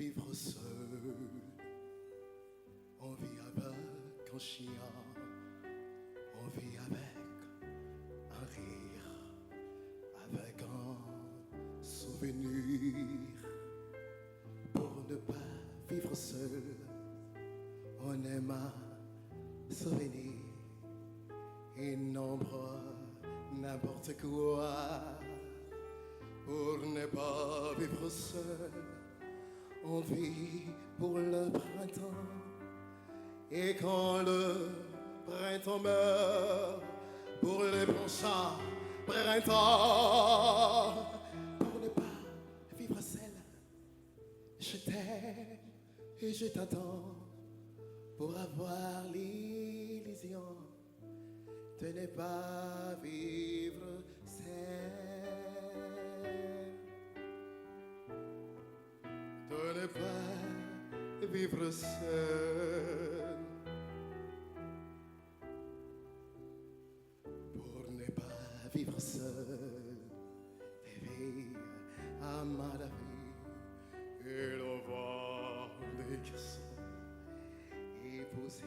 vivre seul. On vit avec un chien, on vit avec un rire, avec un souvenir. Pour ne pas vivre seul, on aime un souvenir. Et nombre n'importe quoi. Pour ne pas vivre seul, on vit pour le printemps. Et quand le printemps meurt, pour les prochains printemps. Pour ne pas vivre seul, je t'aime et je t'attends. Pour avoir l'illusion de ne pas vivre seul. De ne pas vivre seul. Pour ne pas vivre seul. Bébé, à ma vie, et le voir des garçons épouser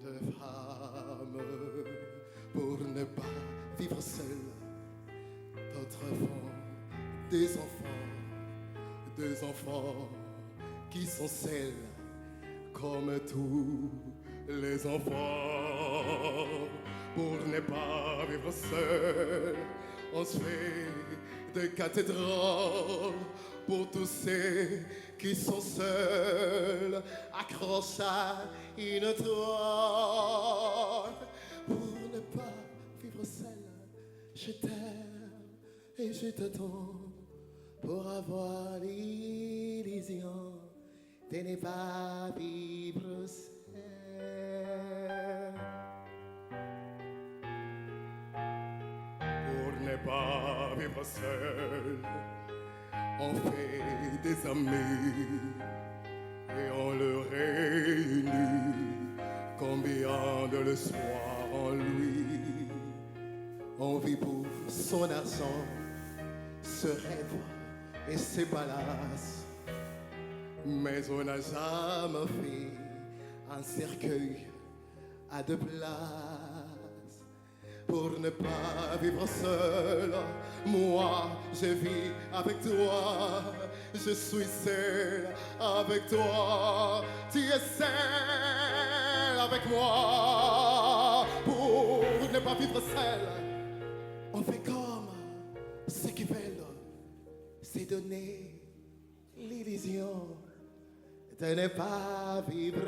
de femmes. Pour ne pas vivre seul. D'autres font des enfants qui sont seuls comme tous les enfants. Pour ne pas vivre seul, on se fait des cathédrales pour tous ceux qui sont seuls, accrochent à une toile. Pour ne pas vivre seul, je t'aime et je t'attends. Pour avoir l'illusion de ne pas vivre seul. Pour ne pas vivre seul, on fait des amis et on le réunit. Combien de le soir en lui, on vit pour son argent, ce rêve et ses palaces. Mais on n'a jamais fait un cercueil à deux places. Pour ne pas vivre seul, moi je vis avec toi. Je suis seul avec toi. Tu es seul avec moi. Pour ne pas vivre seul, on fait comme ceux qui veulent. C'est donner l'illusion de ne pas vivre